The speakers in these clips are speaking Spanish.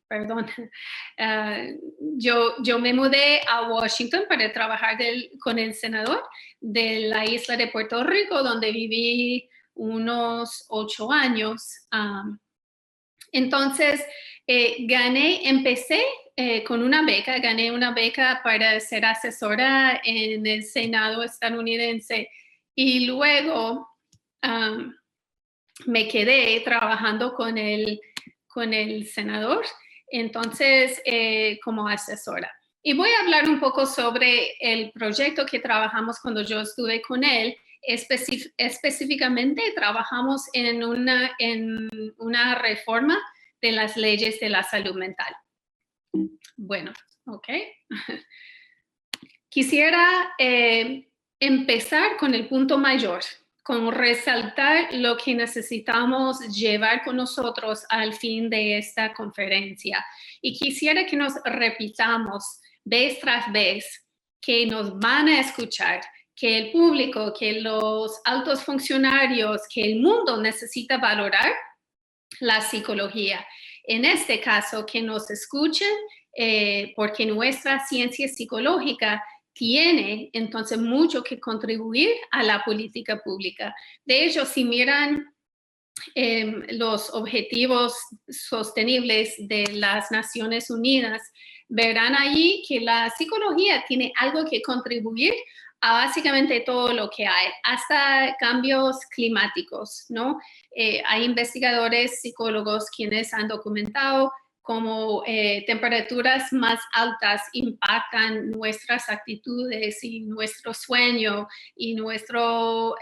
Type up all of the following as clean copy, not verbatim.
perdón, yo me mudé a Washington para trabajar con el senador de la isla de Puerto Rico, donde viví unos 8 años. Entonces, empecé con una beca, gané una beca para ser asesora en el Senado estadounidense y luego me quedé trabajando con el senador, entonces como asesora. Y voy a hablar un poco sobre el proyecto que trabajamos cuando yo estuve con él. Específicamente trabajamos en una reforma de las leyes de la salud mental. Bueno, ok. Quisiera empezar con el punto mayor, con resaltar lo que necesitamos llevar con nosotros al fin de esta conferencia. Y quisiera que nos repitamos vez tras vez que nos van a escuchar, que el público, que los altos funcionarios, que el mundo necesita valorar la psicología. En este caso, que nos escuchen, porque nuestra ciencia psicológica tiene entonces mucho que contribuir a la política pública. De hecho, si miran los objetivos sostenibles de las Naciones Unidas, verán allí que la psicología tiene algo que contribuir a básicamente todo lo que hay, hasta cambios climáticos, ¿no? Hay investigadores, psicólogos quienes han documentado cómo temperaturas más altas impactan nuestras actitudes y nuestro sueño y nuestro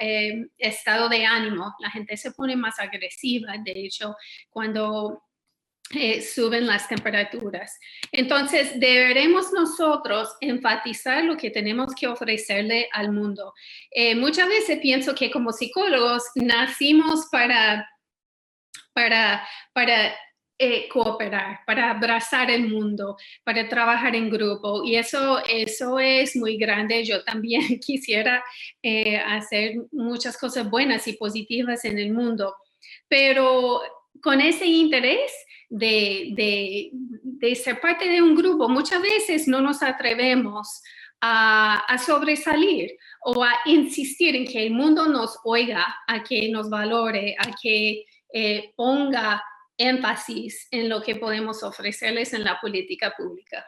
estado de ánimo. La gente se pone más agresiva, de hecho, cuando suben las temperaturas. Entonces, deberemos nosotros enfatizar lo que tenemos que ofrecerle al mundo. Muchas veces pienso que como psicólogos nacimos para cooperar, para abrazar el mundo, para trabajar en grupo. Y eso es muy grande. Yo también quisiera hacer muchas cosas buenas y positivas en el mundo. Pero con ese interés de ser parte de un grupo, muchas veces no nos atrevemos a sobresalir o a insistir en que el mundo nos oiga, a que nos valore, a que ponga énfasis en lo que podemos ofrecerles en la política pública.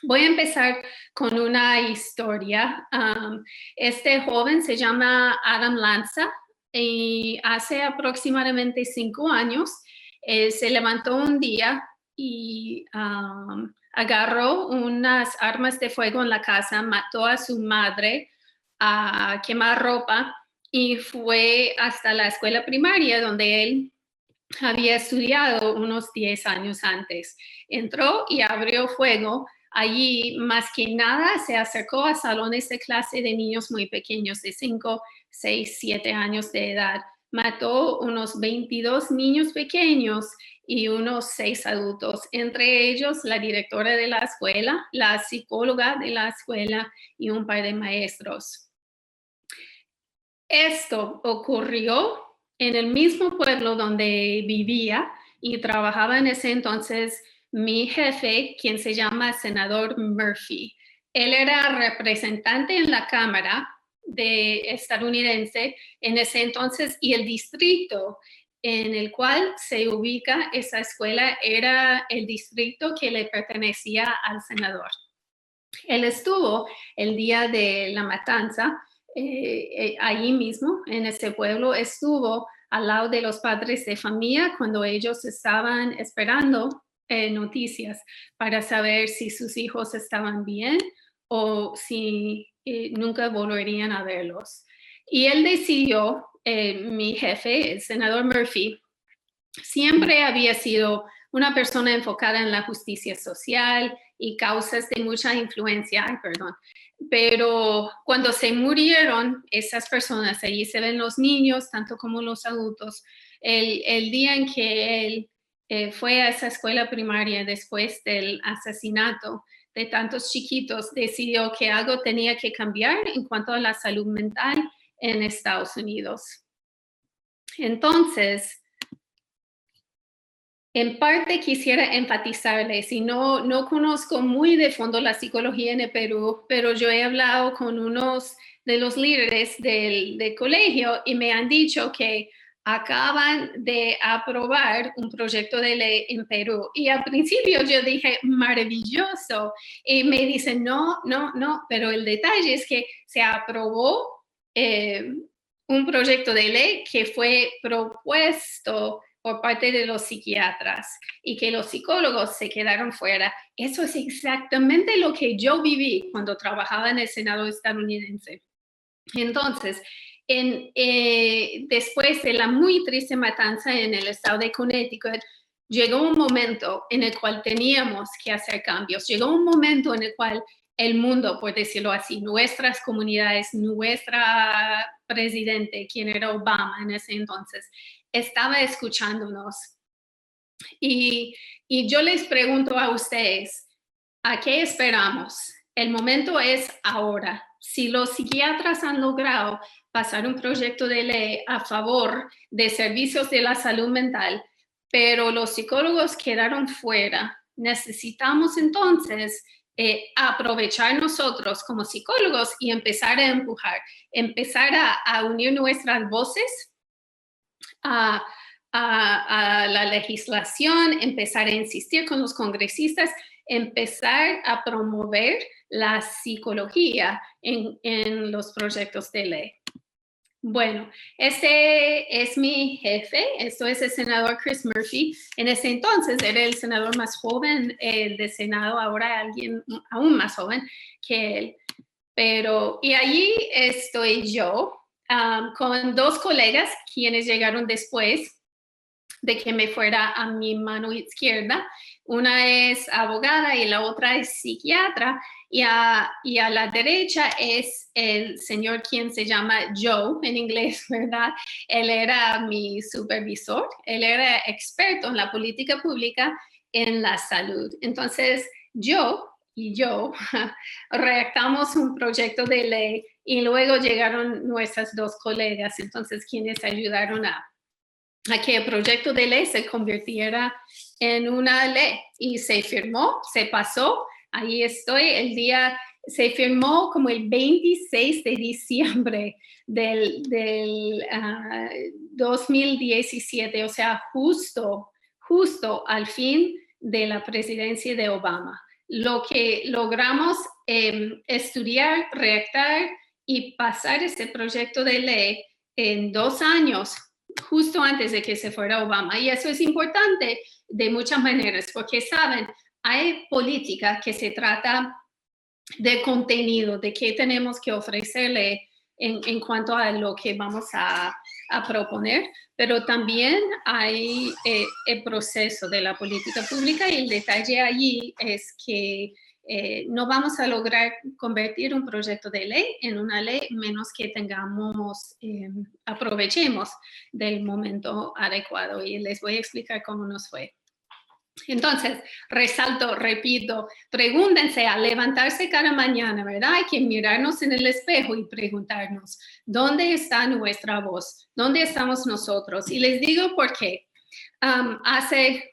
Voy a empezar con una historia. Este joven se llama Adam Lanza y hace aproximadamente 5 años se levantó un día y agarró unas armas de fuego en la casa, mató a su madre a quemar ropa y fue hasta la escuela primaria donde él había estudiado unos 10 años antes. Entró y abrió fuego. Allí, más que nada, se acercó a salones de clase de niños muy pequeños, de 5, 6, 7 años de edad. Mató unos 22 niños pequeños y unos 6 adultos, entre ellos la directora de la escuela, la psicóloga de la escuela y un par de maestros. Esto ocurrió en el mismo pueblo donde vivía y trabajaba en ese entonces mi jefe, quien se llama senador Murphy. Él era representante en la Cámara estadounidense en ese entonces y el distrito en el cual se ubica esa escuela era el distrito que le pertenecía al senador. Él estuvo el día de la matanza allí mismo, en ese pueblo, estuvo al lado de los padres de familia cuando ellos estaban esperando noticias para saber si sus hijos estaban bien o si nunca volverían a verlos. Y él decidió, mi jefe, el senador Murphy, siempre había sido una persona enfocada en la justicia social y causas de mucha influencia, pero cuando se murieron esas personas, allí se ven los niños, tanto como los adultos, el día en que él fue a esa escuela primaria después del asesinato de tantos chiquitos, decidió que algo tenía que cambiar en cuanto a la salud mental en Estados Unidos. Entonces, En parte quisiera enfatizarles, y no conozco muy de fondo la psicología en el Perú, pero yo he hablado con unos de los líderes del colegio y me han dicho que acaban de aprobar un proyecto de ley en Perú. Y al principio yo dije, maravilloso. Y me dicen, no, pero el detalle es que se aprobó un proyecto de ley que fue propuesto por parte de los psiquiatras y que los psicólogos se quedaron fuera. Eso es exactamente lo que yo viví cuando trabajaba en el Senado estadounidense. Entonces, después de la muy triste matanza en el estado de Connecticut, llegó un momento en el cual teníamos que hacer cambios. Llegó un momento en el cual el mundo, por decirlo así, nuestras comunidades, nuestra presidente, quien era Obama en ese entonces, estaba escuchándonos. Y yo les pregunto a ustedes, ¿a qué esperamos? El momento es ahora. Si los psiquiatras han logrado pasar un proyecto de ley a favor de servicios de la salud mental, pero los psicólogos quedaron fuera, necesitamos entonces aprovechar nosotros como psicólogos y empezar a empujar, empezar a unir nuestras voces a la legislación, empezar a insistir con los congresistas, empezar a promover la psicología en los proyectos de ley. Bueno, este es mi jefe, esto es el senador Chris Murphy. En ese entonces era el senador más joven del Senado, ahora alguien aún más joven que él. Y allí estoy yo con dos colegas quienes llegaron después de que me fuera a mi mano izquierda. Una es abogada y la otra es psiquiatra. Y a la derecha es el señor quien se llama Joe en inglés, ¿verdad? Él era mi supervisor, él era experto en la política pública en la salud. Entonces, yo redactamos un proyecto de ley y luego llegaron nuestras dos colegas, entonces, quienes ayudaron a que el proyecto de ley se convirtiera en una ley y se firmó, se pasó. Ahí estoy, se firmó como el 26 de diciembre del 2017, o sea, justo al fin de la presidencia de Obama. Lo que logramos estudiar, redactar y pasar este proyecto de ley en 2 años, justo antes de que se fuera Obama. Y eso es importante de muchas maneras, porque saben, hay política que se trata de contenido, de qué tenemos que ofrecerle en cuanto a lo que vamos a proponer, pero también hay el proceso de la política pública, y el detalle allí es que no vamos a lograr convertir un proyecto de ley en una ley menos que aprovechemos del momento adecuado, y les voy a explicar cómo nos fue. Entonces, repito, pregúntense al levantarse cada mañana, ¿verdad? Hay que mirarnos en el espejo y preguntarnos, ¿dónde está nuestra voz? ¿Dónde estamos nosotros? Y les digo por qué. Hace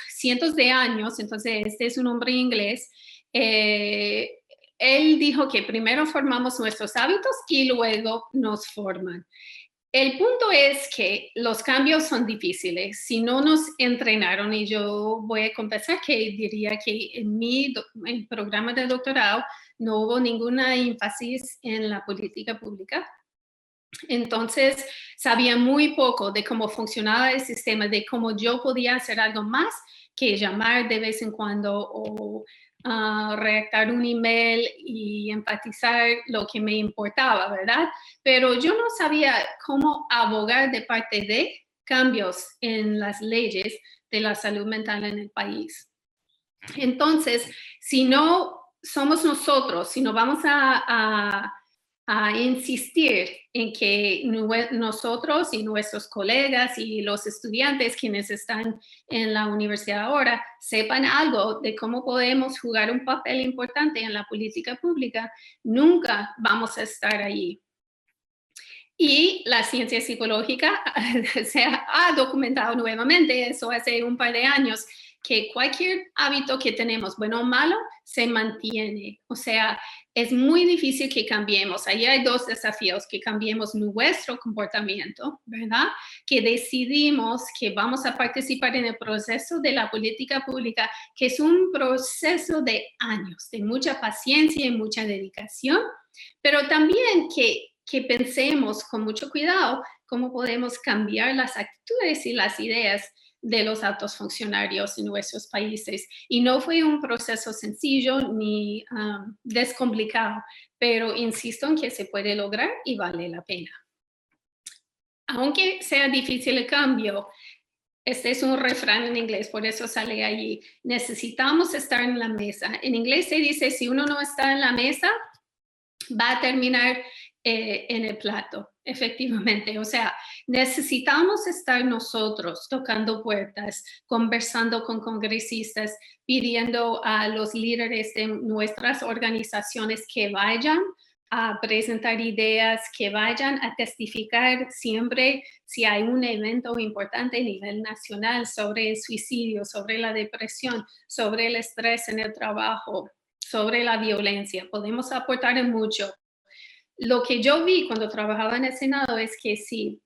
cientos de años, entonces este es un hombre inglés, él dijo que primero formamos nuestros hábitos y luego nos forman. El punto es que los cambios son difíciles. Si no nos entrenaron, y yo voy a confesar que diría que en mi programa de doctorado no hubo ninguna énfasis en la política pública. Entonces, sabía muy poco de cómo funcionaba el sistema, de cómo yo podía hacer algo más que llamar de vez en cuando o redactar un email y enfatizar lo que me importaba, ¿verdad? Pero yo no sabía cómo abogar de parte de cambios en las leyes de la salud mental en el país. Entonces, si no somos nosotros, si no vamos a insistir en que nosotros y nuestros colegas y los estudiantes quienes están en la universidad ahora sepan algo de cómo podemos jugar un papel importante en la política pública, nunca vamos a estar allí. Y la ciencia psicológica se ha documentado nuevamente, eso hace un par de años, que cualquier hábito que tenemos, bueno o malo, se mantiene. O sea, es muy difícil que cambiemos. Ahí hay dos desafíos, que cambiemos nuestro comportamiento, ¿verdad? Que decidimos que vamos a participar en el proceso de la política pública, que es un proceso de años, de mucha paciencia y mucha dedicación, pero también que pensemos con mucho cuidado cómo podemos cambiar las actitudes y las ideas de los altos funcionarios en nuestros países. Y no fue un proceso sencillo ni descomplicado, pero insisto en que se puede lograr y vale la pena. Aunque sea difícil el cambio, este es un refrán en inglés, por eso sale allí. Necesitamos estar en la mesa. En inglés se dice, si uno no está en la mesa, va a terminar en el plato, efectivamente. O sea, necesitamos estar nosotros tocando puertas, conversando con congresistas, pidiendo a los líderes de nuestras organizaciones que vayan a presentar ideas, que vayan a testificar siempre si hay un evento importante a nivel nacional sobre el suicidio, sobre la depresión, sobre el estrés en el trabajo, sobre la violencia. Podemos aportar en mucho. Lo que yo vi cuando trabajaba en el Senado es que sí,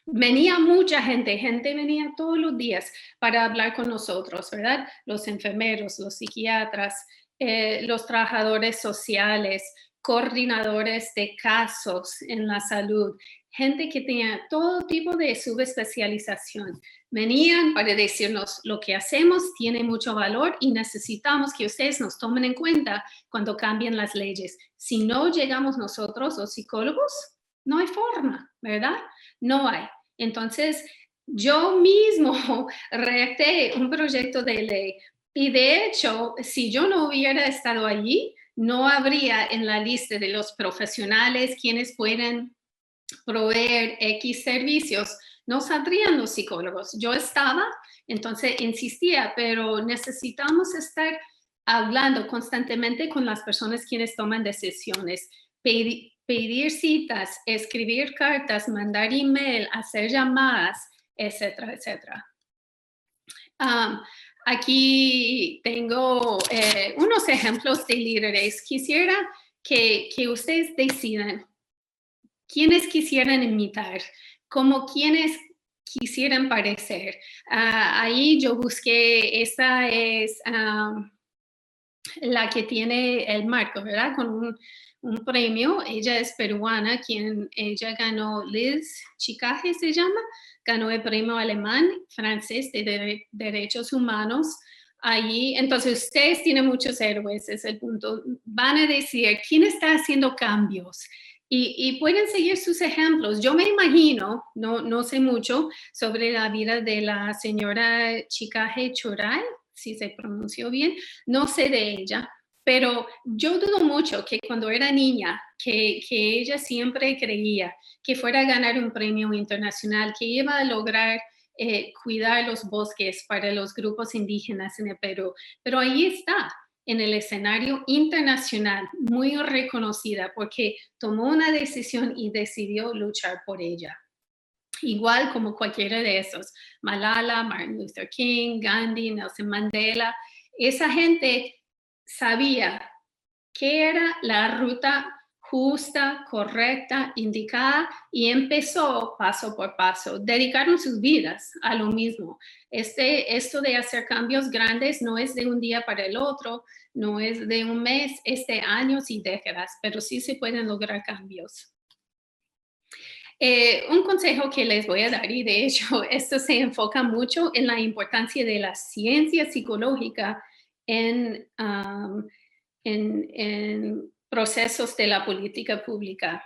venía mucha gente venía todos los días para hablar con nosotros, ¿verdad? Los enfermeros, los psiquiatras, los trabajadores sociales, coordinadores de casos en la salud, gente que tenía todo tipo de subespecialización. Venían para decirnos lo que hacemos tiene mucho valor y necesitamos que ustedes nos tomen en cuenta cuando cambien las leyes. Si no llegamos nosotros, los psicólogos, no hay forma, ¿verdad? No hay. Entonces, yo mismo redacté un proyecto de ley y de hecho, si yo no hubiera estado allí, no habría en la lista de los profesionales quienes pueden proveer X servicios, no saldrían los psicólogos. Yo estaba, entonces insistía, pero necesitamos estar hablando constantemente con las personas quienes toman decisiones, pedir citas, escribir cartas, mandar email, hacer llamadas, etcétera, etcétera. Aquí tengo unos ejemplos de líderes. Quisiera que ustedes decidan quiénes quisieran imitar, como quienes quisieran parecer. Ahí yo busqué, esta es la que tiene el marco, ¿verdad? Con un premio. Ella es peruana, ella ganó, Liz Chicaje se llama, ganó el premio alemán, francés de derechos humanos. Allí, entonces ustedes tienen muchos héroes, es el punto. Van a decir, ¿quién está haciendo cambios? Y pueden seguir sus ejemplos. Yo me imagino, no sé mucho sobre la vida de la señora Chicaje Choray, si se pronunció bien, no sé de ella, pero yo dudo mucho que cuando era niña, que ella siempre creía que fuera a ganar un premio internacional, que iba a lograr cuidar los bosques para los grupos indígenas en el Perú, pero ahí está, en el escenario internacional, muy reconocida porque tomó una decisión y decidió luchar por ella. Igual como cualquiera de esos, Malala, Martin Luther King, Gandhi, Nelson Mandela, esa gente sabía qué era la ruta justa, correcta, indicada y empezó paso por paso. Dedicaron sus vidas a lo mismo. Esto de hacer cambios grandes no es de un día para el otro, no es de un mes, es de años y décadas, pero sí se pueden lograr cambios. Un consejo que les voy a dar, y de hecho esto se enfoca mucho en la importancia de la ciencia psicológica en, en procesos de la política pública.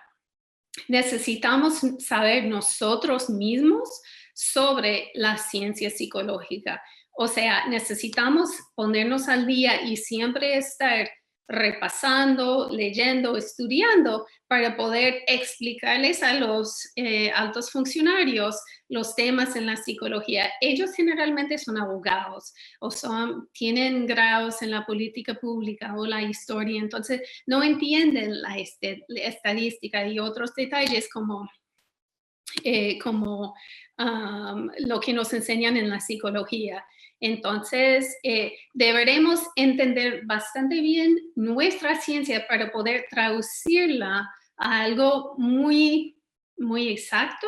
Necesitamos saber nosotros mismos sobre la ciencia psicológica. O sea, necesitamos ponernos al día y siempre estar repasando, leyendo, estudiando para poder explicarles a los altos funcionarios los temas en la psicología. Ellos generalmente son abogados o tienen grados en la política pública o la historia, entonces no entienden la estadística y otros detalles como como lo que nos enseñan en la psicología. Entonces, deberemos entender bastante bien nuestra ciencia para poder traducirla a algo muy, muy exacto,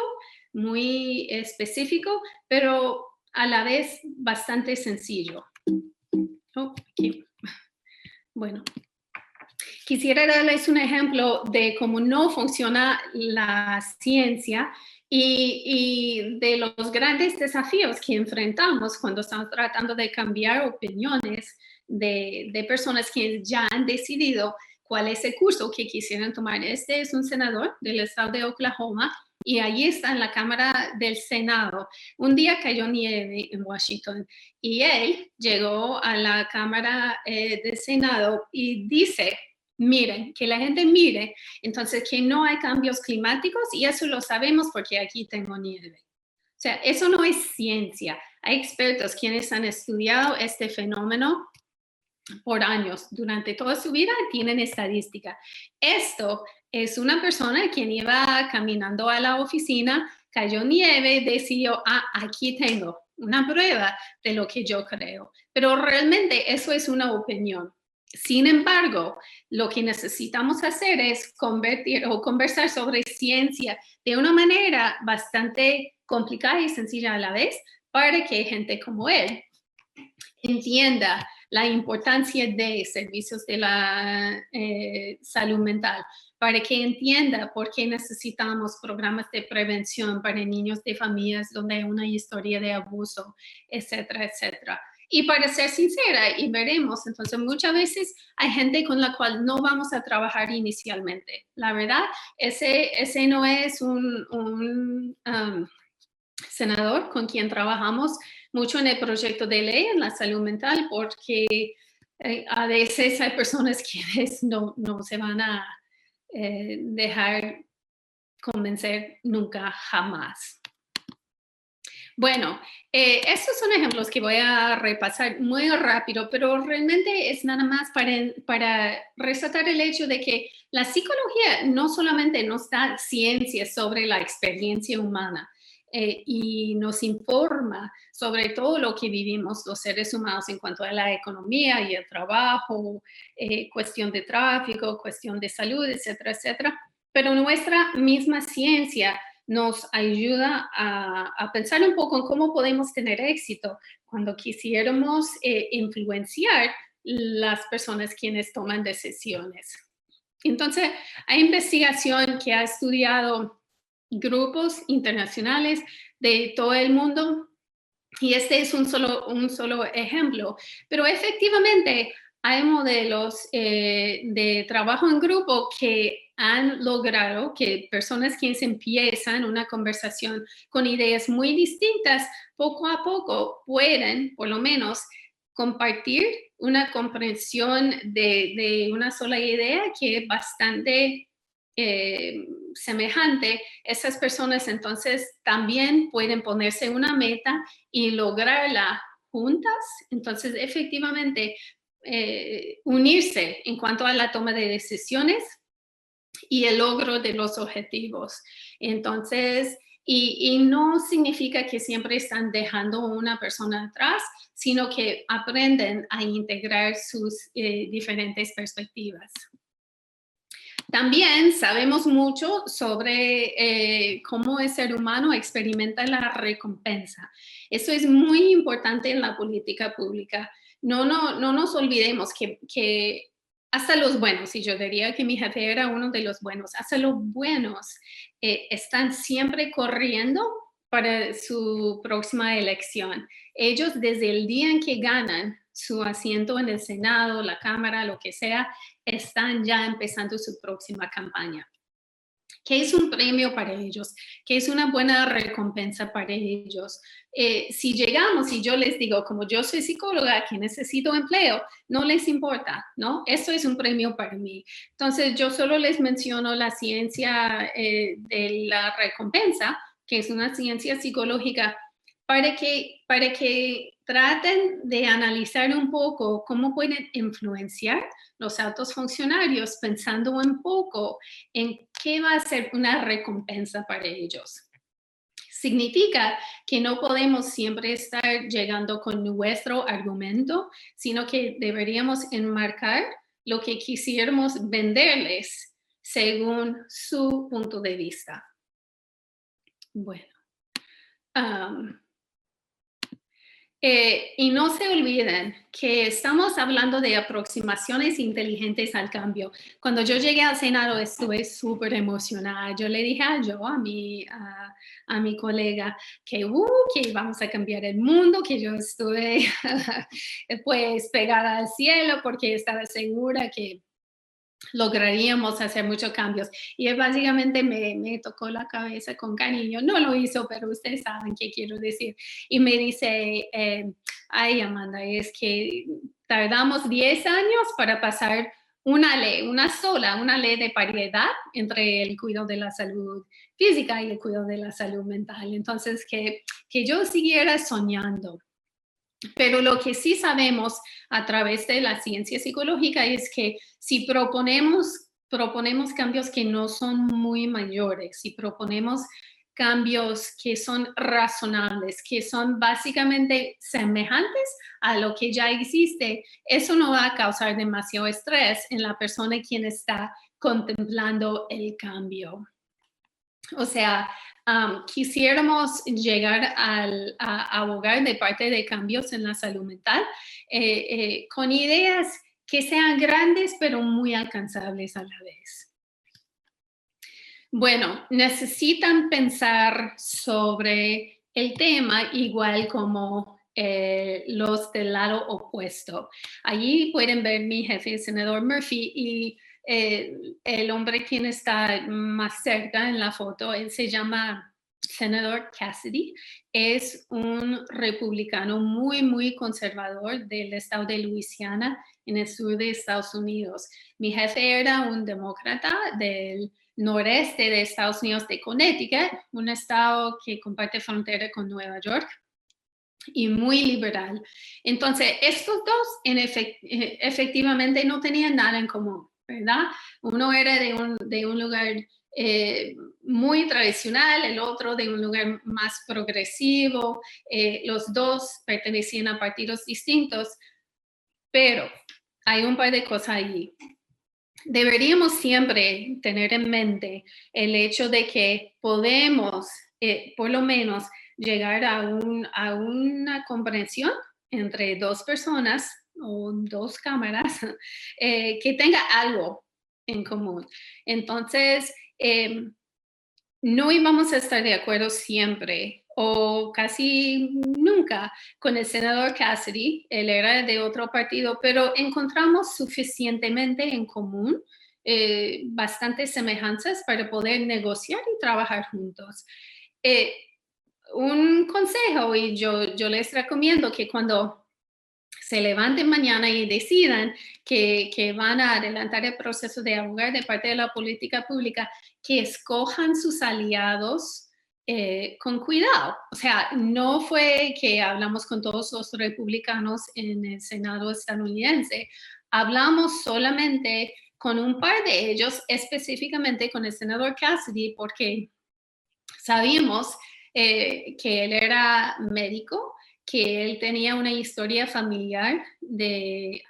muy específico, pero a la vez bastante sencillo. Oh, aquí. Bueno, quisiera darles un ejemplo de cómo no funciona la ciencia y de los grandes desafíos que enfrentamos cuando estamos tratando de cambiar opiniones de personas que ya han decidido cuál es el curso que quisieran tomar. Este es un senador del estado de Oklahoma y allí está en la Cámara del Senado. Un día cayó nieve en Washington y él llegó a la Cámara del Senado y dice: miren, que la gente mire, entonces que no hay cambios climáticos y eso lo sabemos porque aquí tengo nieve. O sea, eso no es ciencia. Hay expertos quienes han estudiado este fenómeno por años, durante toda su vida tienen estadística. Esto es una persona quien iba caminando a la oficina, cayó nieve, decidió, aquí tengo una prueba de lo que yo creo. Pero realmente eso es una opinión. Sin embargo, lo que necesitamos hacer es conversar sobre ciencia de una manera bastante complicada y sencilla a la vez para que gente como él entienda la importancia de servicios de la salud mental, para que entienda por qué necesitamos programas de prevención para niños de familias donde hay una historia de abuso, etcétera, etcétera. Y para ser sincera, y veremos, entonces muchas veces hay gente con la cual no vamos a trabajar inicialmente. La verdad, ese no es un senador con quien trabajamos mucho en el proyecto de ley en la salud mental, porque a veces hay personas quienes no se van a dejar convencer nunca, jamás. Bueno, estos son ejemplos que voy a repasar muy rápido, pero realmente es nada más para resaltar el hecho de que la psicología no solamente nos da ciencia sobre la experiencia humana, y nos informa sobre todo lo que vivimos los seres humanos en cuanto a la economía y el trabajo, cuestión de tráfico, cuestión de salud, etcétera, etcétera. Pero nuestra misma ciencia nos ayuda a pensar un poco en cómo podemos tener éxito cuando quisiéramos influenciar las personas quienes toman decisiones. Entonces, hay investigación que ha estudiado grupos internacionales de todo el mundo y este es un solo ejemplo, pero efectivamente hay modelos de trabajo en grupo que han logrado que personas que empiezan una conversación con ideas muy distintas, poco a poco pueden, por lo menos, compartir una comprensión de una sola idea que es bastante semejante. Esas personas entonces también pueden ponerse una meta y lograrla juntas. Entonces, efectivamente, unirse en cuanto a la toma de decisiones y el logro de los objetivos. Entonces, y no significa que siempre están dejando a una persona atrás, sino que aprenden a integrar sus diferentes perspectivas. También sabemos mucho sobre cómo el ser humano experimenta la recompensa. Eso es muy importante en la política pública. No nos olvidemos que hasta los buenos, y yo diría que mi jefe era uno de los buenos, hasta los buenos están siempre corriendo para su próxima elección. Ellos desde el día en que ganan su asiento en el Senado, la Cámara, lo que sea, están ya empezando su próxima campaña. ¿Qué es un premio para ellos? ¿Qué es una buena recompensa para ellos? Si llegamos y yo les digo, como yo soy psicóloga, que necesito empleo, no les importa, ¿no? Esto es un premio para mí. Entonces, yo solo les menciono la ciencia de la recompensa, que es una ciencia psicológica, para que traten de analizar un poco cómo pueden influenciar los altos funcionarios pensando un poco en qué va a ser una recompensa para ellos. Significa que no podemos siempre estar llegando con nuestro argumento, sino que deberíamos enmarcar lo que quisiéramos venderles según su punto de vista. Bueno. Y no se olviden que estamos hablando de aproximaciones inteligentes al cambio. Cuando yo llegué al Senado estuve súper emocionada. Yo le dije a mi colega que íbamos a cambiar el mundo, que yo estuve pues pegada al cielo porque estaba segura que lograríamos hacer muchos cambios. Y él básicamente me tocó la cabeza con cariño. No lo hizo, pero ustedes saben qué quiero decir. Y me dice, ay, Amanda, es que tardamos 10 años para pasar una ley, una ley de paridad entre el cuidado de la salud física y el cuidado de la salud mental. Entonces, que yo siguiera soñando. Pero lo que sí sabemos a través de la ciencia psicológica es que si proponemos cambios que no son muy mayores, si proponemos cambios que son razonables, que son básicamente semejantes a lo que ya existe, eso no va a causar demasiado estrés en la persona quien está contemplando el cambio. O sea, quisiéramos llegar a abogar de parte de cambios en la salud mental con ideas que sean grandes pero muy alcanzables a la vez. Bueno, necesitan pensar sobre el tema igual como los del lado opuesto. Allí pueden ver mi jefe, el senador Murphy, y el hombre quien está más cerca en la foto, él se llama senador Cassidy, es un republicano muy, muy conservador del estado de Luisiana, en el sur de Estados Unidos. Mi jefe era un demócrata del noreste de Estados Unidos, de Connecticut, un estado que comparte frontera con Nueva York, y muy liberal. Entonces, estos dos efectivamente no tenían nada en común, ¿verdad? Uno era de un lugar muy tradicional, el otro de un lugar más progresivo. Los dos pertenecían a partidos distintos, pero hay un par de cosas allí. Deberíamos siempre tener en mente el hecho de que podemos, por lo menos, llegar a una comprensión entre dos personas o dos cámaras que tenga algo en común. Entonces, no íbamos a estar de acuerdo siempre o casi nunca con el senador Cassidy. Él era de otro partido, pero encontramos suficientemente en común, bastantes semejanzas para poder negociar y trabajar juntos. Un consejo, y yo les recomiendo que cuando se levanten mañana y decidan que van a adelantar el proceso de abogar de parte de la política pública, que escojan sus aliados con cuidado. O sea, no fue que hablamos con todos los republicanos en el Senado estadounidense, hablamos solamente con un par de ellos, específicamente con el senador Cassidy, porque sabíamos que él era médico, que él tenía una historia familiar de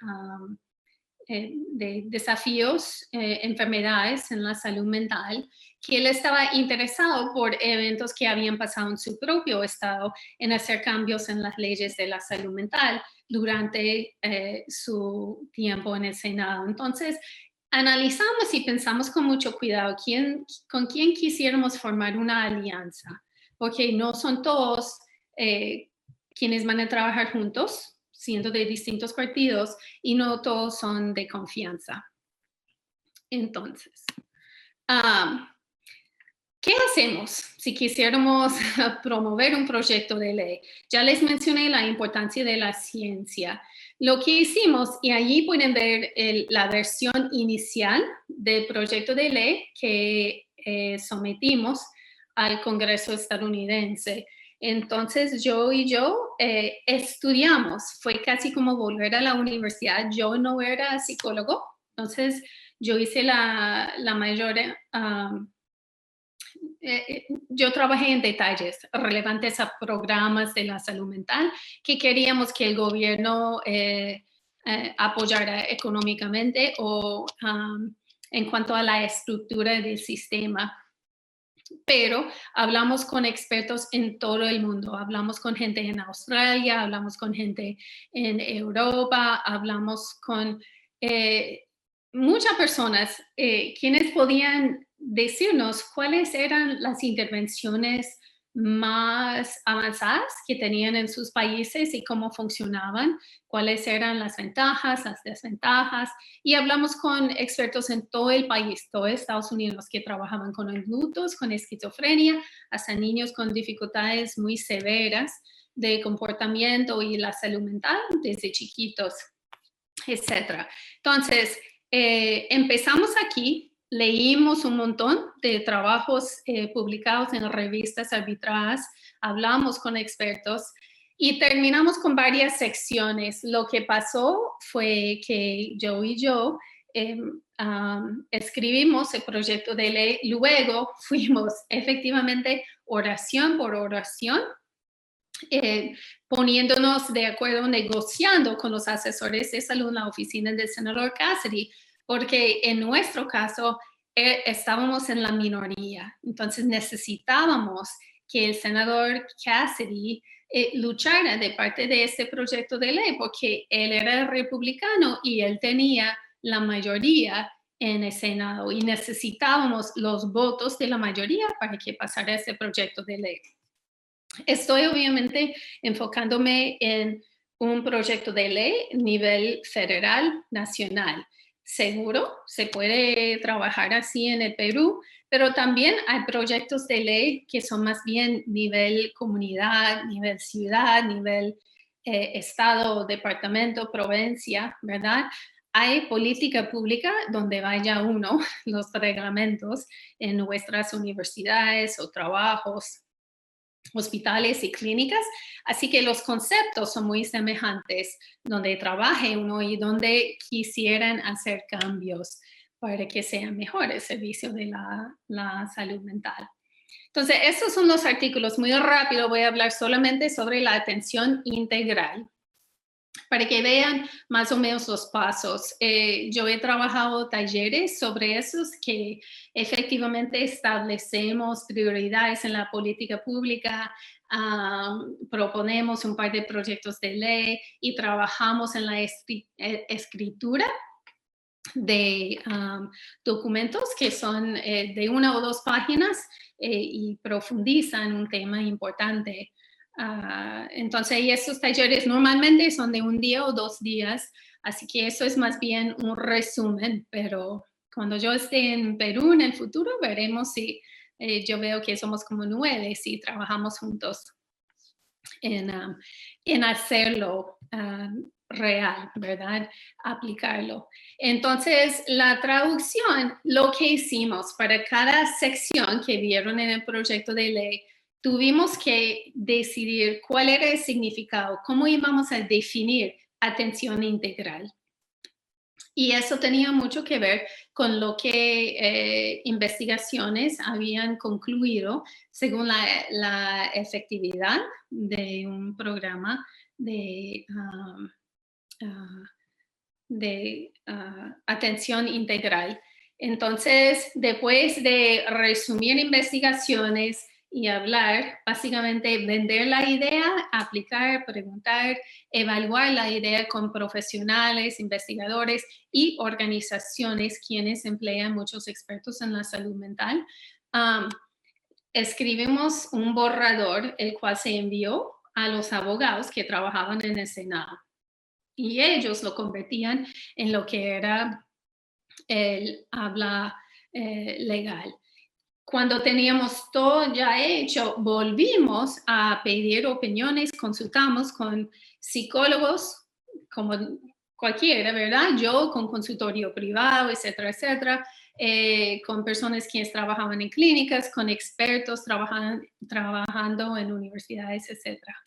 desafíos, enfermedades en la salud mental, que él estaba interesado por eventos que habían pasado en su propio estado en hacer cambios en las leyes de la salud mental durante su tiempo en el Senado. Entonces, analizamos y pensamos con mucho cuidado con quién quisiéramos formar una alianza, porque no son todos quienes van a trabajar juntos, siendo de distintos partidos, y no todos son de confianza. Entonces, ¿qué hacemos si quisiéramos promover un proyecto de ley? Ya les mencioné la importancia de la ciencia. Lo que hicimos, y allí pueden ver la versión inicial del proyecto de ley que sometimos al Congreso estadounidense. Entonces yo estudiamos, fue casi como volver a la universidad. Yo no era psicólogo, entonces yo hice la mayor yo trabajé en detalles relevantes a programas de la salud mental que queríamos que el gobierno apoyara económicamente o en cuanto a la estructura del sistema. Pero hablamos con expertos en todo el mundo, hablamos con gente en Australia, hablamos con gente en Europa, hablamos con muchas personas quienes podían decirnos cuáles eran las intervenciones más avanzadas que tenían en sus países y cómo funcionaban, cuáles eran las ventajas, las desventajas, y hablamos con expertos en todo el país, todo Estados Unidos, que trabajaban con adultos con esquizofrenia, hasta niños con dificultades muy severas de comportamiento y la salud mental desde chiquitos, etc. Entonces, empezamos aquí, leímos un montón de trabajos publicados en revistas arbitradas, hablamos con expertos y terminamos con varias secciones. Lo que pasó fue que yo y yo escribimos el proyecto de ley, luego fuimos efectivamente oración por oración, poniéndonos de acuerdo, negociando con los asesores de salud en la oficina del senador Cassidy, porque en nuestro caso estábamos en la minoría, entonces necesitábamos que el senador Cassidy luchara de parte de este proyecto de ley, porque él era republicano y él tenía la mayoría en el Senado y necesitábamos los votos de la mayoría para que pasara este proyecto de ley. Estoy obviamente enfocándome en un proyecto de ley a nivel federal, nacional. Seguro se puede trabajar así en el Perú, pero también hay proyectos de ley que son más bien nivel comunidad, nivel ciudad, nivel estado, departamento, provincia, ¿verdad? Hay política pública donde vaya uno, los reglamentos en nuestras universidades o trabajos, hospitales y clínicas, así que los conceptos son muy semejantes donde trabaje uno y donde quisieran hacer cambios para que sea mejor el servicio de la salud mental. Entonces, estos son los artículos. Muy rápido voy a hablar solamente sobre la atención integral, para que vean más o menos los pasos. Yo he trabajado talleres sobre esos que efectivamente establecemos prioridades en la política pública, proponemos un par de proyectos de ley y trabajamos en la escritura de documentos que son de 1 o 2 páginas y profundizan un tema importante. Entonces, y estos talleres normalmente son de 1 día o 2 días, así que eso es más bien un resumen, pero cuando yo esté en Perú en el futuro, veremos si yo veo que somos como 9 si trabajamos juntos en hacerlo real, ¿verdad? Aplicarlo. Entonces, la traducción, lo que hicimos para cada sección que vieron en el proyecto de ley, tuvimos que decidir cuál era el significado, cómo íbamos a definir atención integral. Y eso tenía mucho que ver con lo que investigaciones habían concluido según la efectividad de un programa de atención integral. Entonces, después de resumir investigaciones y hablar, básicamente vender la idea, aplicar, preguntar, evaluar la idea con profesionales, investigadores y organizaciones quienes emplean muchos expertos en la salud mental. Escribimos un borrador, el cual se envió a los abogados que trabajaban en el Senado. Y ellos lo convertían en lo que era el habla legal. Cuando teníamos todo ya hecho, volvimos a pedir opiniones, consultamos con psicólogos, como cualquiera, ¿verdad? Yo con consultorio privado, etcétera, etcétera, con personas quienes trabajaban en clínicas, con expertos trabajando en universidades, etcétera.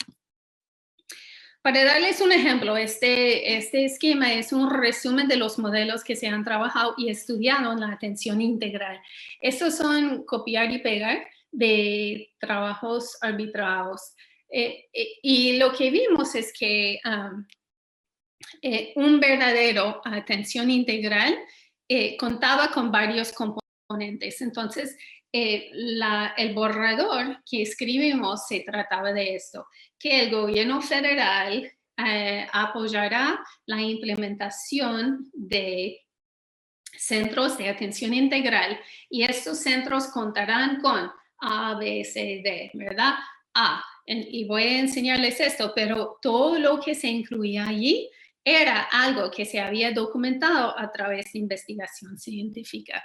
Para darles un ejemplo, este esquema es un resumen de los modelos que se han trabajado y estudiado en la atención integral. Estos son copiar y pegar de trabajos arbitrados. Y lo que vimos es que un verdadero atención integral contaba con varios componentes. Entonces, el borrador que escribimos se trataba de esto, que el gobierno federal apoyará la implementación de centros de atención integral y estos centros contarán con A, B, C, D, ¿verdad? Y voy a enseñarles esto, pero todo lo que se incluía allí era algo que se había documentado a través de investigación científica.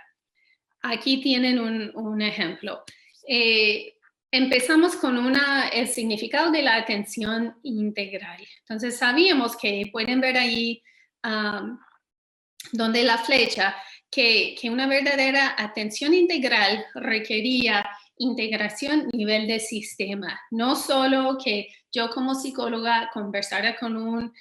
Aquí tienen un ejemplo. Empezamos con el significado de la atención integral. Entonces sabíamos que pueden ver ahí donde la flecha, que una verdadera atención integral requería integración a nivel de sistema, no solo que yo como psicóloga conversara con un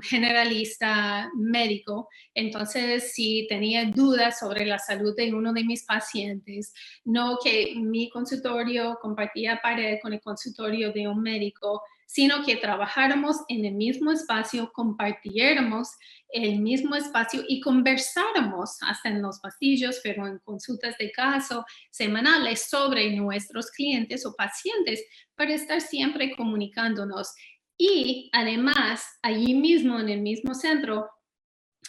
generalista médico, entonces si tenía dudas sobre la salud de uno de mis pacientes, no que mi consultorio compartía pared con el consultorio de un médico, sino que trabajáramos en el mismo espacio, compartiéramos el mismo espacio y conversáramos hasta en los pasillos, pero en consultas de caso semanales sobre nuestros clientes o pacientes para estar siempre comunicándonos. Y además, allí mismo en el mismo centro,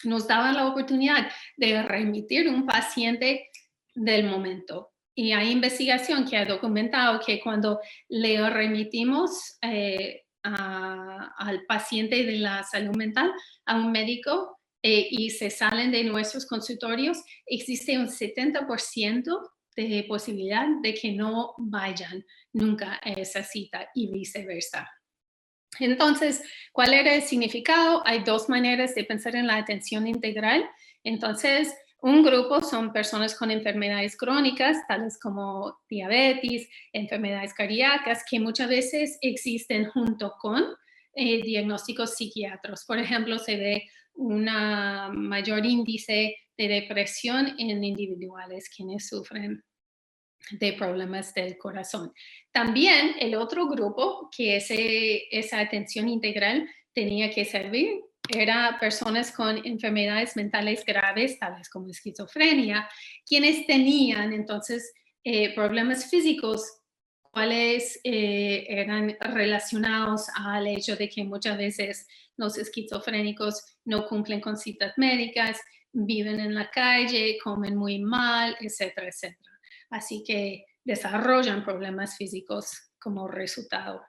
nos daba la oportunidad de remitir un paciente del momento. Y hay investigación que ha documentado que cuando le remitimos al paciente de la salud mental a un médico y se salen de nuestros consultorios, existe un 70% de posibilidad de que no vayan nunca a esa cita y viceversa. Entonces, ¿cuál era el significado? Hay dos maneras de pensar en la atención integral. Entonces, un grupo son personas con enfermedades crónicas, tales como diabetes, enfermedades cardíacas, que muchas veces existen junto con diagnósticos psiquiátricos. Por ejemplo, se ve un mayor índice de depresión en individuales quienes sufren de problemas del corazón. También el otro grupo que esa atención integral tenía que servir era personas con enfermedades mentales graves, tales como esquizofrenia, quienes tenían entonces problemas físicos, cuales eran relacionados al hecho de que muchas veces los esquizofrénicos no cumplen con citas médicas, viven en la calle, comen muy mal, etcétera, etcétera. Así que desarrollan problemas físicos como resultado.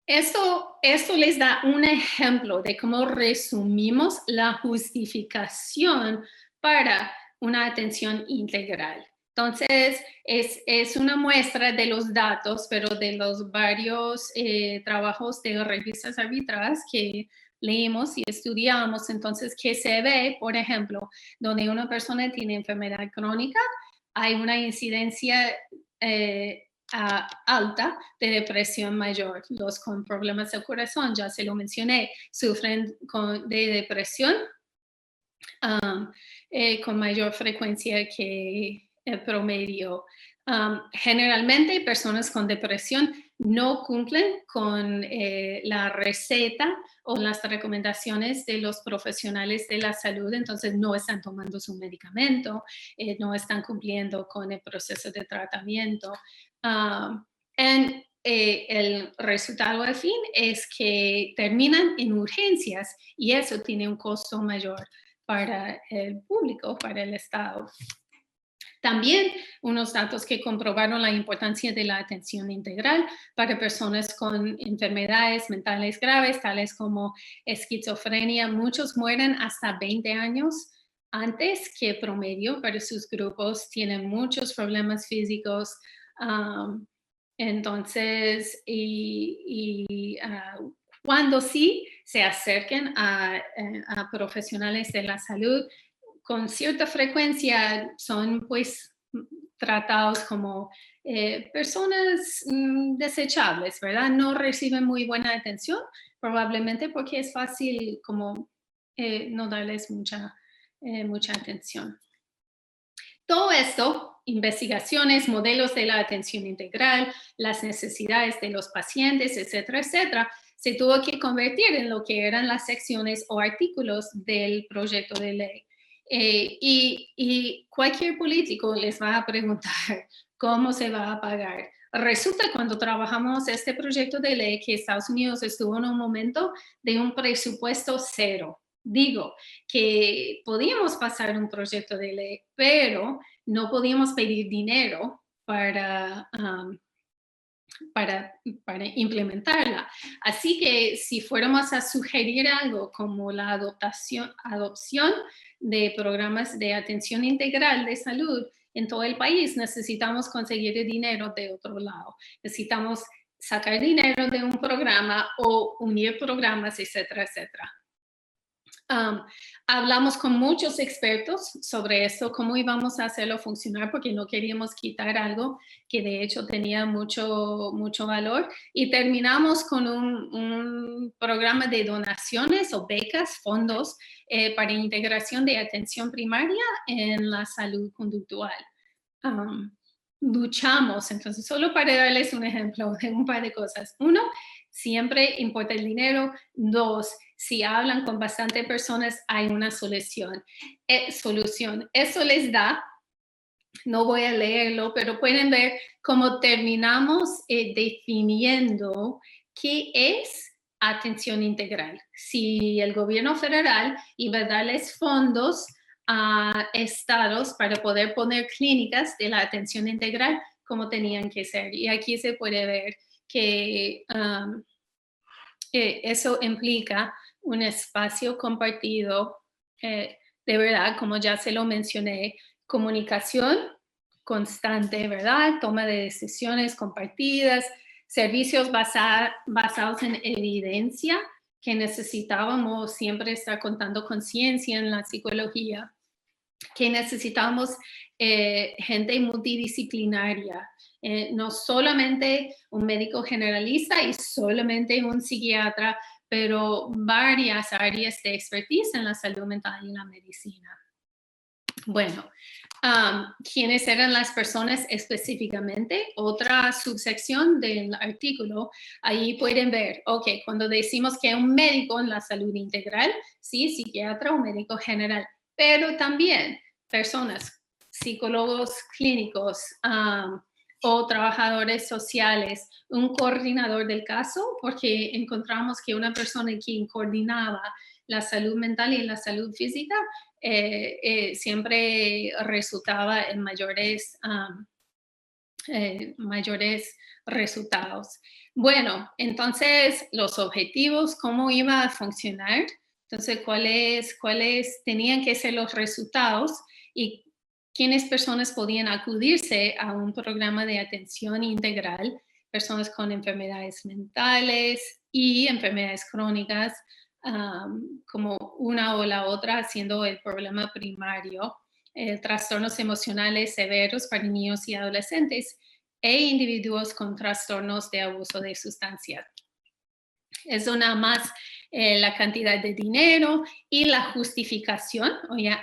Esto les da un ejemplo de cómo resumimos la justificación para una atención integral. Entonces, es una muestra de los datos, pero de los varios trabajos de revistas arbitradas que leímos y estudiamos. Entonces, ¿qué se ve? Por ejemplo, donde una persona tiene enfermedad crónica, hay una incidencia alta de depresión mayor. Los con problemas del corazón, ya se lo mencioné, sufren de depresión con mayor frecuencia que el promedio. Generalmente, personas con depresión no cumplen con la receta o las recomendaciones de los profesionales de la salud, entonces no están tomando su medicamento, no están cumpliendo con el proceso de tratamiento. El resultado al fin es que terminan en urgencias y eso tiene un costo mayor para el público, para el Estado. También unos datos que comprobaron la importancia de la atención integral para personas con enfermedades mentales graves, tales como esquizofrenia. Muchos mueren hasta 20 años antes que promedio, pero sus grupos tienen muchos problemas físicos. Entonces, cuando sí se acerquen a profesionales de la salud, con cierta frecuencia son pues tratados como personas desechables, ¿verdad? No reciben muy buena atención, probablemente porque es fácil como no darles mucha atención. Todo esto investigaciones, modelos de la atención integral, las necesidades de los pacientes, etcétera, etcétera, se tuvo que convertir en lo que eran las secciones o artículos del proyecto de ley. Y cualquier político les va a preguntar cómo se va a pagar. Resulta cuando trabajamos este proyecto de ley que Estados Unidos estuvo en un momento de un presupuesto cero. Digo que podíamos pasar un proyecto de ley, pero no podíamos pedir dinero para implementarla. Así que si fuéramos a sugerir algo como la adopción de programas de atención integral de salud en todo el país, necesitamos conseguir el dinero de otro lado. Necesitamos sacar dinero de un programa o unir programas, etcétera, etcétera. Hablamos con muchos expertos sobre esto, cómo íbamos a hacerlo funcionar, porque no queríamos quitar algo que de hecho tenía mucho valor. Y terminamos con un programa de donaciones o becas, fondos para integración de atención primaria en la salud conductual. Luchamos, entonces, solo para darles un ejemplo de un par de cosas. Uno, siempre importa el dinero. Dos, si hablan con bastantes personas, hay una solución. Eso les da, no voy a leerlo, pero pueden ver cómo terminamos definiendo qué es atención integral. Si el gobierno federal iba a darles fondos a estados para poder poner clínicas de la atención integral, como tenían que ser. Y aquí se puede ver que eso implica un espacio compartido, de verdad, como ya se lo mencioné, comunicación constante, ¿verdad? Toma de decisiones compartidas, servicios basados en evidencia, que necesitábamos siempre estar contando con ciencia en la psicología, que necesitamos gente multidisciplinaria, no solamente un médico generalista y solamente un psiquiatra, pero varias áreas de expertise en la salud mental y la medicina. Bueno, ¿quiénes eran las personas específicamente? Otra subsección del artículo, ahí pueden ver, ok, cuando decimos que un médico en la salud integral, sí, psiquiatra o médico general, pero también personas, psicólogos clínicos o trabajadores sociales, un coordinador del caso, porque encontramos que una persona quien coordinaba la salud mental y la salud física siempre resultaba en mayores resultados. Bueno, entonces los objetivos, ¿cómo iba a funcionar? Entonces, ¿cuáles tenían que ser los resultados y quiénes personas podían acudirse a un programa de atención integral? Personas con enfermedades mentales y enfermedades crónicas, como una o la otra, siendo el problema primario, trastornos emocionales severos para niños y adolescentes e individuos con trastornos de abuso de sustancias. Eso nada más la cantidad de dinero y la justificación,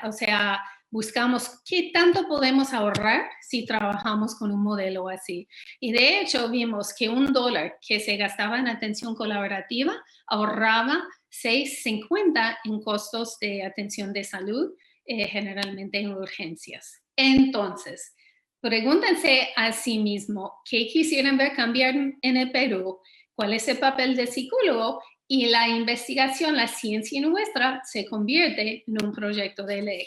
o sea, buscamos qué tanto podemos ahorrar si trabajamos con un modelo así. Y de hecho vimos que $1 que se gastaba en atención colaborativa ahorraba $6.50 en costos de atención de salud, generalmente en urgencias. Entonces, pregúntense a sí mismo, ¿qué quisieran ver cambiar en el Perú? ¿Cuál es el papel del psicólogo? Y la investigación, la ciencia nuestra, se convierte en un proyecto de ley.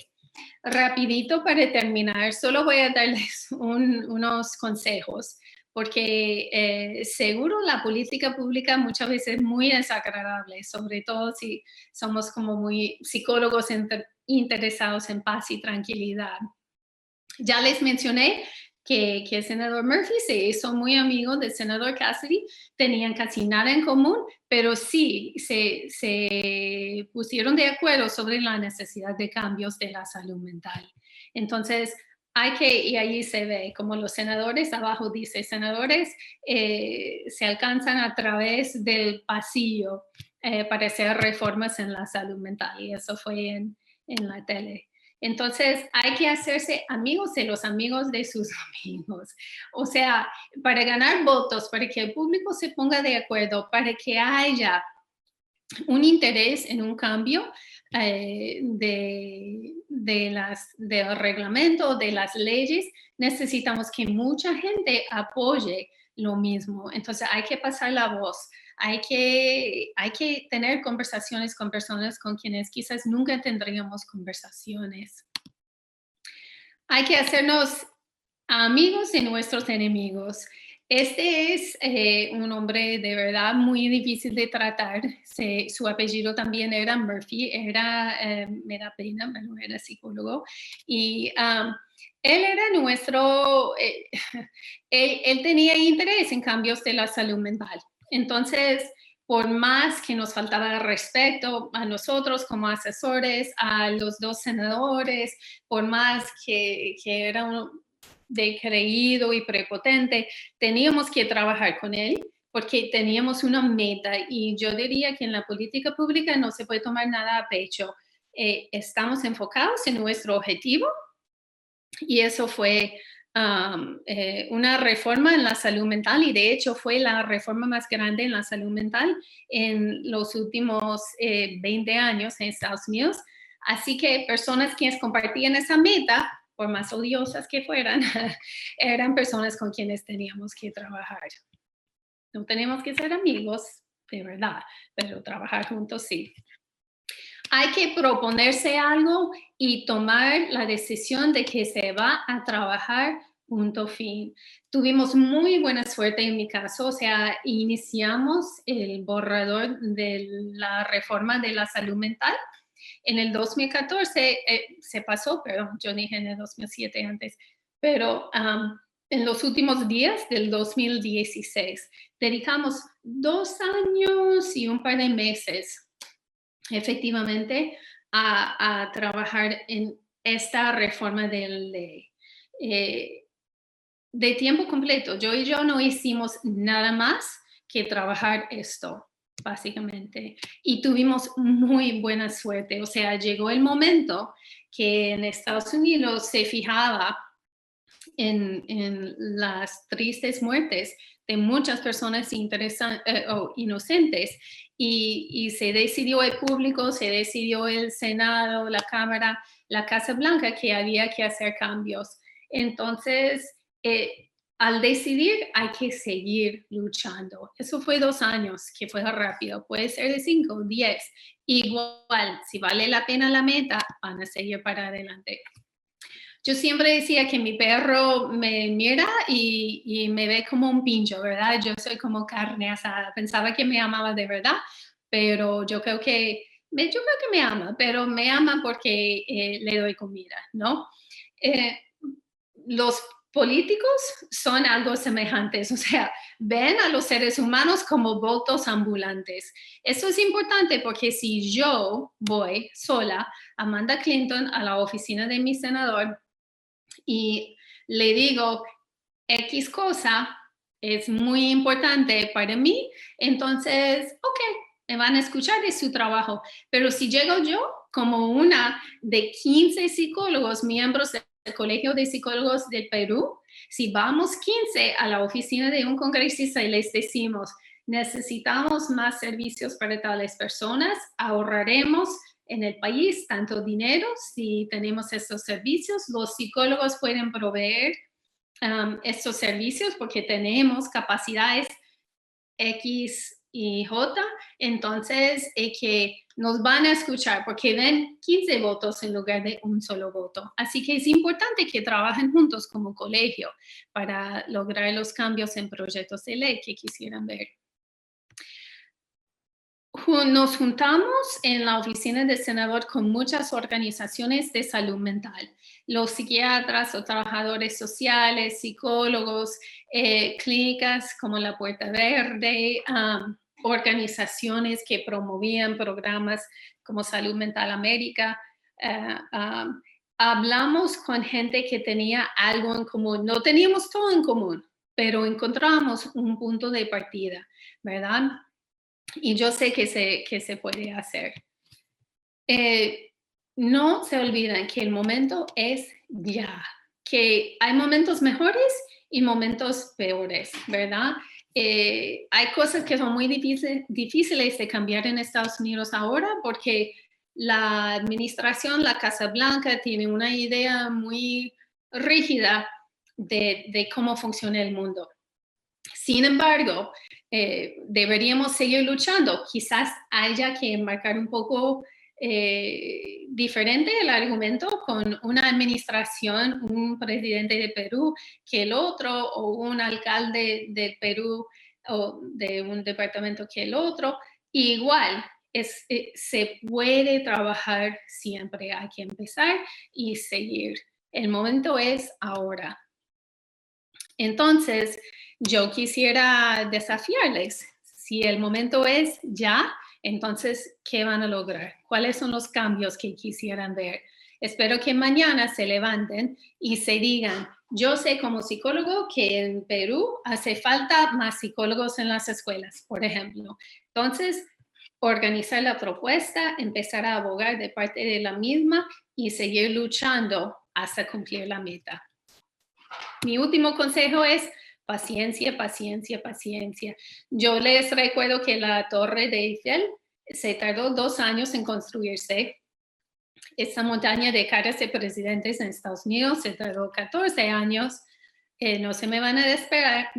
Rapidito para terminar, solo voy a darles unos consejos, porque seguro la política pública muchas veces es muy desagradable, sobre todo si somos como muy psicólogos interesados en paz y tranquilidad. Ya les mencioné que el senador Murphy se hizo muy amigo del senador Cassidy, tenían casi nada en común, pero sí se pusieron de acuerdo sobre la necesidad de cambios de la salud mental. Entonces, y ahí se ve como los senadores, abajo dice, senadores se alcanzan a través del pasillo para hacer reformas en la salud mental, y eso fue en la tele. Entonces, hay que hacerse amigos de los amigos de sus amigos. O sea, para ganar votos, para que el público se ponga de acuerdo, para que haya un interés en un cambio del reglamento, de las leyes, necesitamos que mucha gente apoye lo mismo. Entonces hay que pasar la voz, hay que tener conversaciones con personas con quienes quizás nunca tendríamos conversaciones. Hay que hacernos amigos de nuestros enemigos. Este es un hombre de verdad muy difícil de tratar. Su apellido también era Murphy, me da pena, pero era psicólogo. Y él era él tenía interés en cambios de la salud mental. Entonces, por más que nos faltaba respeto a nosotros como asesores, a los dos senadores, por más que era de creído y prepotente, teníamos que trabajar con él porque teníamos una meta y yo diría que en la política pública no se puede tomar nada a pecho. Estamos enfocados en nuestro objetivo y eso fue una reforma en la salud mental y de hecho fue la reforma más grande en la salud mental en los últimos 20 años en Estados Unidos. Así que personas quienes compartían esa meta, por más odiosas que fueran, eran personas con quienes teníamos que trabajar. No tenemos que ser amigos, de verdad, pero trabajar juntos sí. Hay que proponerse algo y tomar la decisión de que se va a trabajar punto fin. Tuvimos muy buena suerte en mi caso, o sea, iniciamos el borrador de la reforma de la salud mental. En el 2014 se pasó, pero yo dije en el 2007 antes, pero en los últimos días del 2016 dedicamos 2 años y un par de meses efectivamente a trabajar en esta reforma de ley. De tiempo completo, yo y yo no hicimos nada más que trabajar esto, básicamente. Y tuvimos muy buena suerte. O sea, llegó el momento que en Estados Unidos se fijaba en las tristes muertes de muchas personas inocentes y se decidió el público, se decidió el Senado, la Cámara, la Casa Blanca que había que hacer cambios. Entonces, al decidir hay que seguir luchando. Eso fue 2 años, que fue rápido. Puede ser de 5, 10. Igual, si vale la pena la meta, van a seguir para adelante. Yo siempre decía que mi perro me mira y me ve como un pincho, ¿verdad? Yo soy como carne asada. Pensaba que me amaba de verdad, pero yo creo que me ama, pero me ama porque le doy comida, ¿no? Los políticos son algo semejantes, o sea, ven a los seres humanos como votos ambulantes. Eso es importante porque si yo voy sola, Amanda Clinton, a la oficina de mi senador, y le digo, X cosa es muy importante para mí, entonces, ok, me van a escuchar de su trabajo. Pero si llego yo como una de 15 psicólogos, miembros del Colegio de Psicólogos del Perú, si vamos 15 a la oficina de un congresista y les decimos, necesitamos más servicios para tales personas, ahorraremos en el país tanto dinero si tenemos estos servicios. Los psicólogos pueden proveer estos servicios porque tenemos capacidades X y J, entonces que nos van a escuchar porque ven 15 votos en lugar de un solo voto. Así que es importante que trabajen juntos como colegio para lograr los cambios en proyectos de ley que quisieran ver. Nos juntamos en la oficina del senador con muchas organizaciones de salud mental, los psiquiatras o trabajadores sociales, psicólogos, clínicas como la Puerta Verde, organizaciones que promovían programas como Salud Mental América. Hablamos con gente que tenía algo en común. No teníamos todo en común, pero encontramos un punto de partida, ¿verdad? Y yo sé que se puede hacer. no se olviden que el momento es ya, que hay momentos mejores y momentos peores, ¿verdad? Hay cosas que son muy difíciles de cambiar en Estados Unidos ahora porque la administración, la Casa Blanca, tiene una idea muy rígida de cómo funciona el mundo. Sin embargo, deberíamos seguir luchando. Quizás haya que marcar un poco diferente el argumento con una administración, un presidente de Perú que el otro, o un alcalde de Perú o de un departamento que el otro. Igual, se puede trabajar siempre, hay que empezar y seguir. El momento es ahora. Entonces, yo quisiera desafiarles. Si el momento es ya, entonces, ¿qué van a lograr? ¿Cuáles son los cambios que quisieran ver? Espero que mañana se levanten y se digan, yo sé como psicólogo que en Perú hace falta más psicólogos en las escuelas, por ejemplo. Entonces, organizar la propuesta, empezar a abogar de parte de la misma y seguir luchando hasta cumplir la meta. Mi último consejo es paciencia, paciencia, paciencia. Yo les recuerdo que la Torre de Eiffel se tardó 2 años en construirse. Esta montaña de caras de presidentes en Estados Unidos se tardó 14 años. No se me van a desesperar.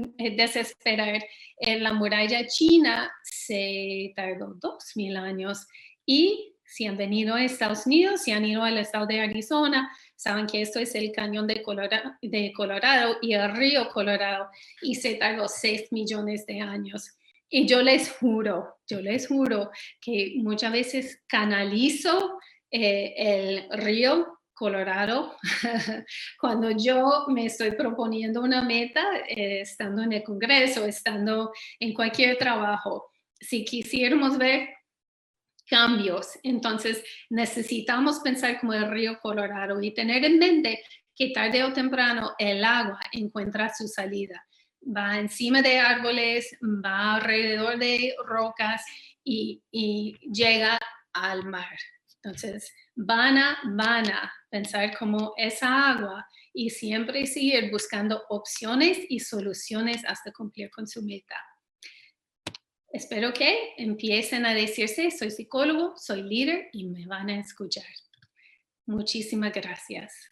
La muralla china se tardó 2000 años. Y si han venido a Estados Unidos, si han ido al estado de Arizona, saben que esto es el cañón de Colorado y el río Colorado, y se tardó 6 millones de años. Y yo les juro que muchas veces canalizo el río Colorado cuando yo me estoy proponiendo una meta, estando en el Congreso, estando en cualquier trabajo. Si quisiéramos ver cambios, entonces necesitamos pensar como el río Colorado y tener en mente que tarde o temprano el agua encuentra su salida. Va encima de árboles, va alrededor de rocas y llega al mar. Entonces, van a pensar como esa agua y siempre seguir buscando opciones y soluciones hasta cumplir con su meta. Espero que empiecen a decirse, soy psicólogo, soy líder y me van a escuchar. Muchísimas gracias.